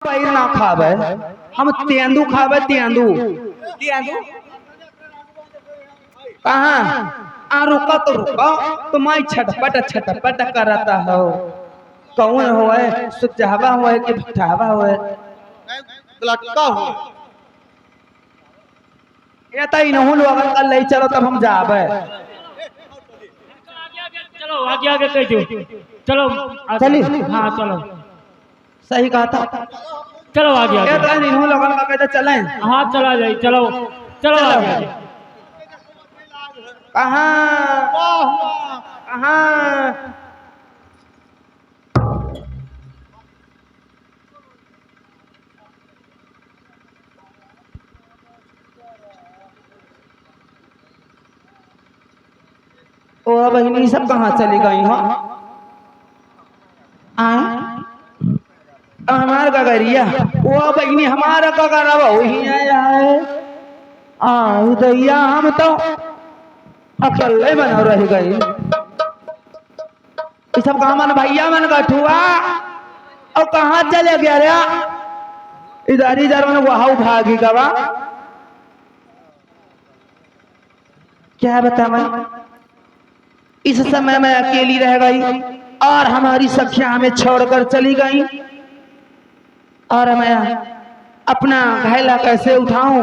पैर ना खावे, हम तेंदू खावे। तेंदू तेंदू कहाँ रुका तो रुका, तुम्हारी छटपट छटपट करता हो। कौन हो सुचावा हो कि भटावा हो? लटका हो ये तो इन्हों लोग कल ले चलो तब हम जावे। चलो आगे आगे कह दो। चलो चली हाँ चलो सही कहा था। चलो आगे ये आगे तो इन्हों लोगों का कहते चले हाँ चला जाए। चलो चलो आगे आगे। कहाँ कहाँ ओ बहनी सब कहाँ चली गई हो? हमार गगरिया वो बहनी हमारा गगरा वही है। उदैया हम तो अकेले बनो रह गई। ये सब कहाँ मन भैया मन गठुआ और कहाँ चले गया रे? इधर इधर मन वहां भागी गवा। क्या बताऊं, इस समय मैं अकेली रह गई और हमारी सखियां हमें छोड़कर चली गई। और मैं अपना घैला कैसे उठाऊं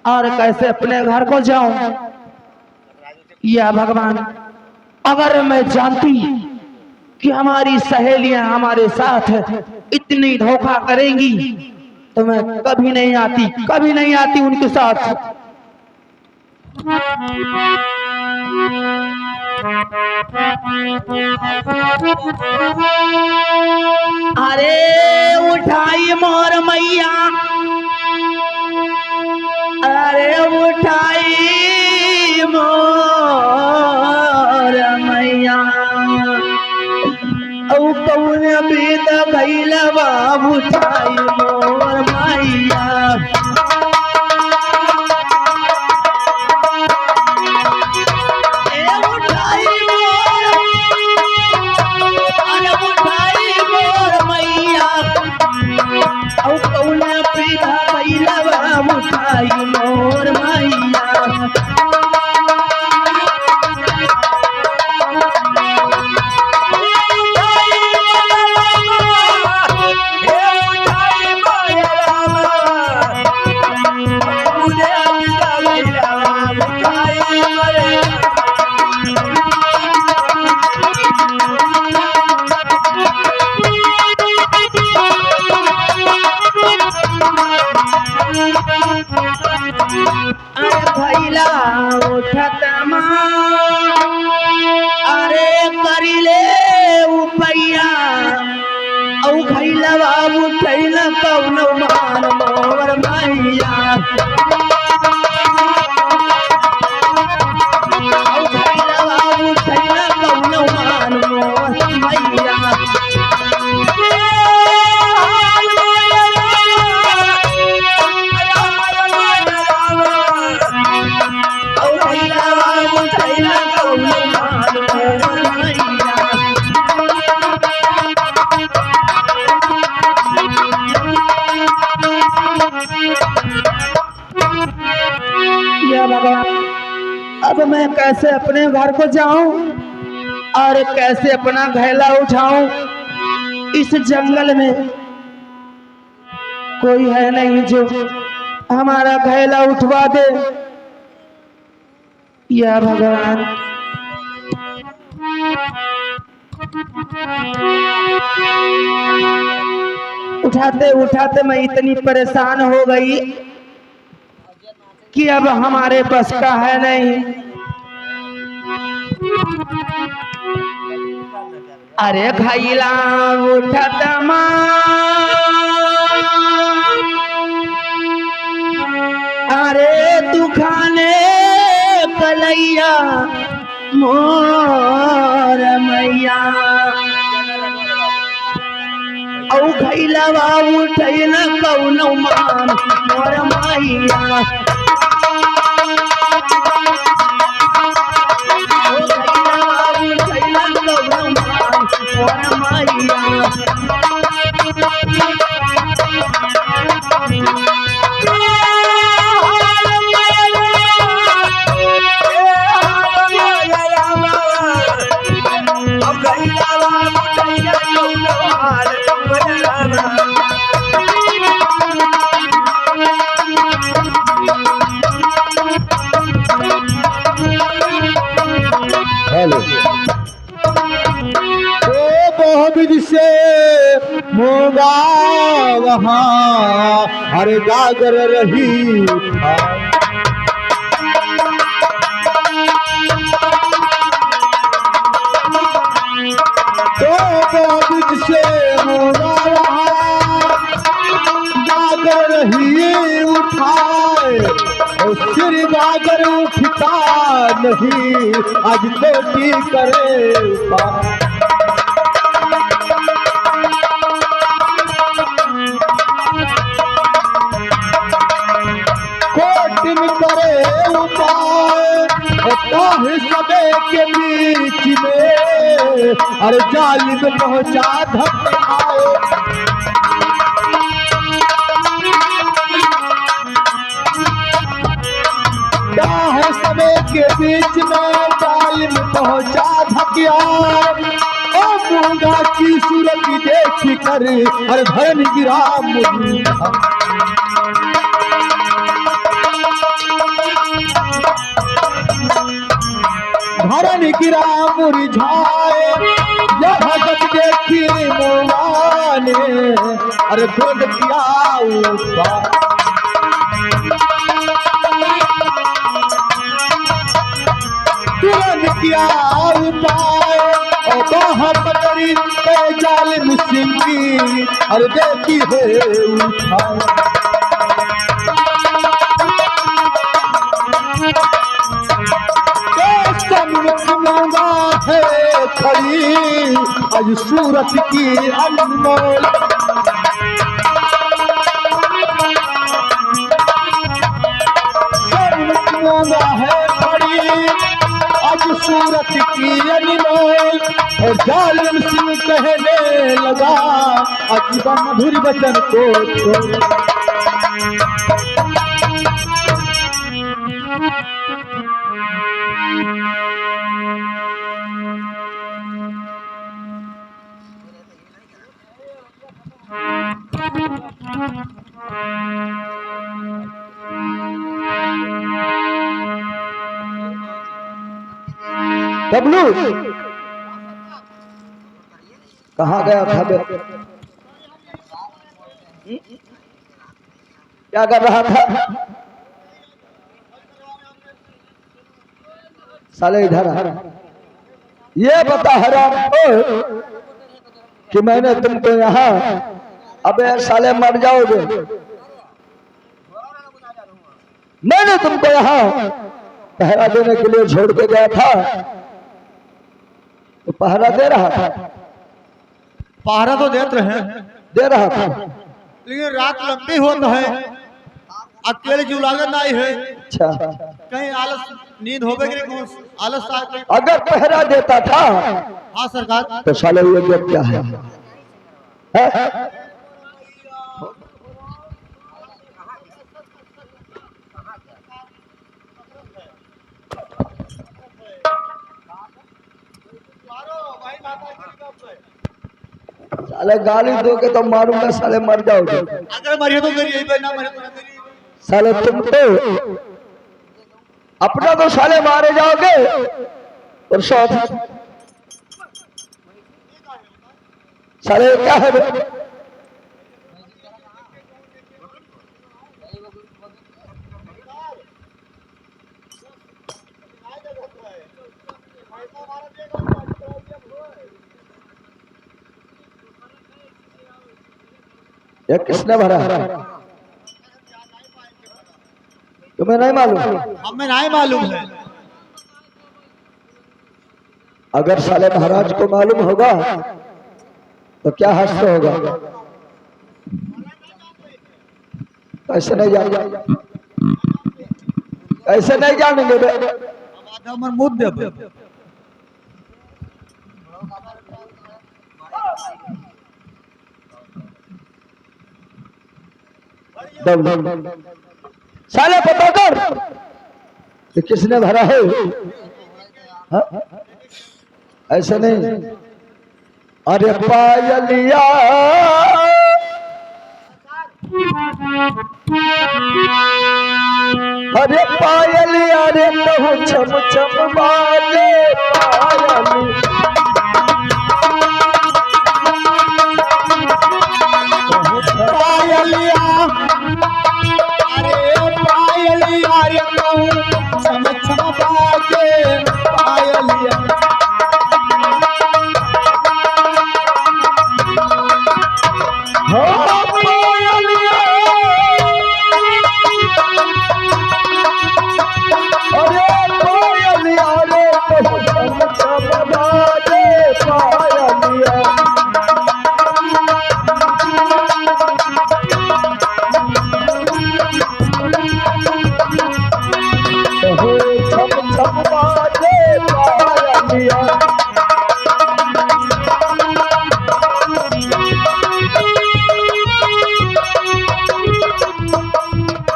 और कैसे अपने घर को जाऊं? या भगवान, अगर मैं जानती कि हमारी सहेलियां हमारे साथ इतनी धोखा करेंगी तो मैं कभी नहीं आती उनके साथ। अरे उठाई मोर मैया, अरे उठाई मोर मैया, औ कौन बीत गईल बाबू उठाई मोर मैया। मोर मैया भैला उठत अरे करिले उपैया औ भैलवा उठैल कौनो मान मोर मैया। औ भैलवा उठैल कौनो मान मोर मैया। अब मैं कैसे अपने घर को जाऊं और कैसे अपना घैला उठाऊं? इस जंगल में कोई है नहीं जो हमारा घैला उठवा दे। या भगवान, उठाते उठाते मैं इतनी परेशान हो गई कि अब हमारे बस का है नहीं। अरे घैला उठत अरे तू खाने कलैया मोर मैया, औ घैलवा उठैल कौनो मान मोर मैया। मोर मैया वहाँ हर जागर रही था। तो बाबूज से मोरा वहाँ जागर रही उठाए, और सिर जागर उठता नहीं, आज कोटी करे कोटिन करे उपाय, काहे सबे के बीच में अरे जालिम पहुंचा धक्काए। काहे सबे के बीच में जालिम पहुंचा धक्काए। ओ गंगा की सूरत देख कर अरे धन गिरा मुझे, धरन गिरा मुरझाए। यह भगत देखी मोवाने अरे दूध किया तुरंत किया उपाय, और बाह पकड़ी जालिम सिंह की अरे देखी है उठाए। है खड़ी आज सूरत की अनमोल, है खड़ी आज सूरत की अनमोल। और जालिम सिंह कहने लगा आज मधुर वचन को बबलू कहाँ गया था बे? क्या कर रहा था? साले इधर आ। ये बता हराम कि मैंने तुमको यहाँ अबे साले मर जाओगे, मैंने तुमको यहाँ पहरा देने के लिए छोड़ के गया था, तो पहरा दे रहा था। पहरा तो देते हैं, दे रहा था, लेकिन रात लंबी होता है, अकेले जुलागा नहीं है। अच्छा कहीं आलस नींद होवे कि नहीं, आलस आके। अगर पहरा देता था हाँ सरकार, तो साले ये क्या है? साले गाली दोगे तो मारूंगा, साले मर जाओगे। अगर मरिए तो मेरी यही ना मरे तो मेरी। साले तुम तो अपना तो साले मारे जाओगे और साथ साले क्या है बे? ये किसने भरा? तुम्हें नहीं मालूम? हमें नहीं मालूम है। अगर साले महाराज को मालूम होगा तो क्या हस्त होगा? ऐसे नहीं जानेंगे, ऐसे नहीं जानेंगे बे। हमारे मुंह दे साले पता कर कि किसने भरा है? हा? ऐसे नहीं। अरे पायलिया अरे पायलिया रे कहूँ छम छम बाजे पायली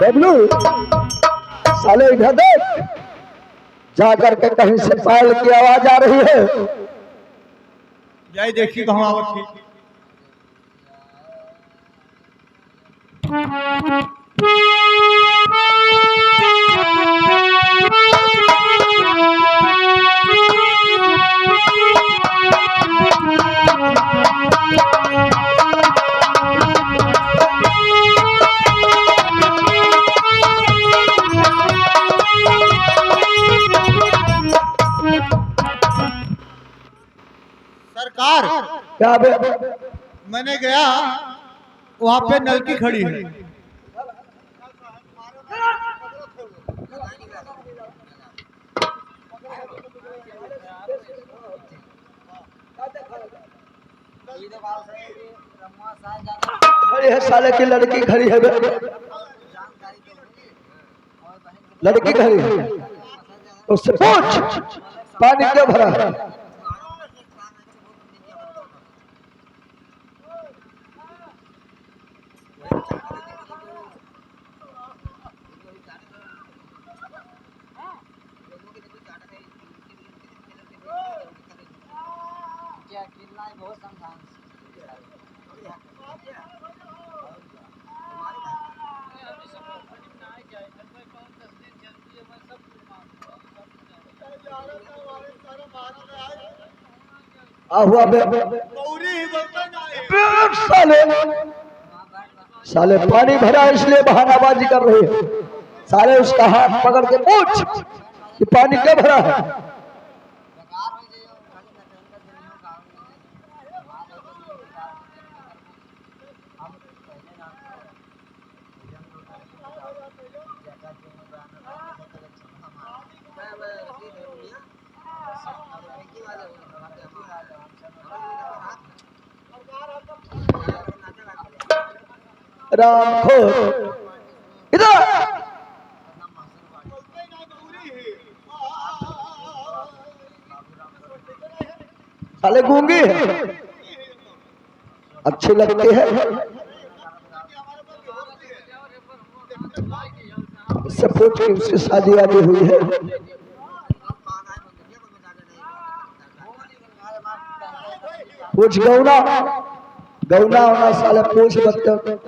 बबलू साले इधर देख, जाकर के कहीं से पायल की आवाज आ रही है। जाई देखी कहाँ आवत थी। सरकार क्या बे? मैंने गया वहां पे नलकी खड़ी है। अरे है साले की लड़की खड़ी है बे। लड़की खड़ी है, उससे पूछ पानी क्यों भरा है। हुआ बे साले साले पानी भरा इसलिए बहानाबाजी कर रही है। साले उसका हाथ पकड़ के पूछ कि पानी क्यों भरा है। राम खो इधर साले गूंगी है, अच्छी लगती है। उससे पूछ के उसकी शादी वादी हुई है। पूछ गौना गौना होना साले पूछ बच्चे।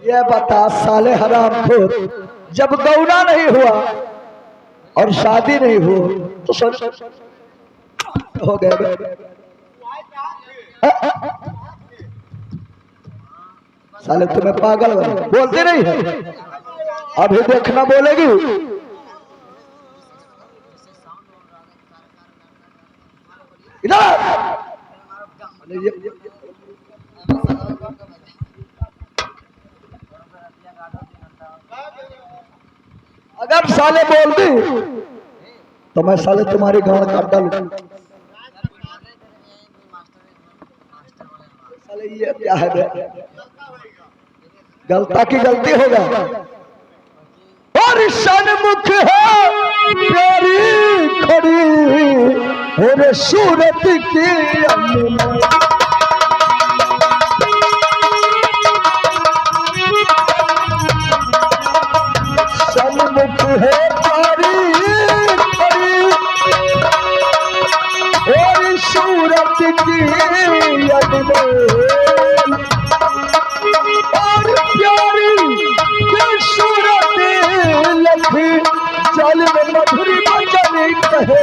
ये बता साले हरामखोर, जब गौना नहीं हुआ और शादी नहीं हुआ तो सोच हो गए। साले तुम्हें पागल बोलते नहीं है, अभी देखना बोलेगी। इधर अगर साले बोल दी तो मैं साले तुम्हारी गांड काट डालूं। साले ये क्या है बे? गलता की गलती होगा और सन्मुख है प्यारी खड़ी मेरे सूरत की सन्मुख है प्यारी खड़ी मेरी सूरत की और प्यारी सूरत लखी चल में मधुरी बचन कहे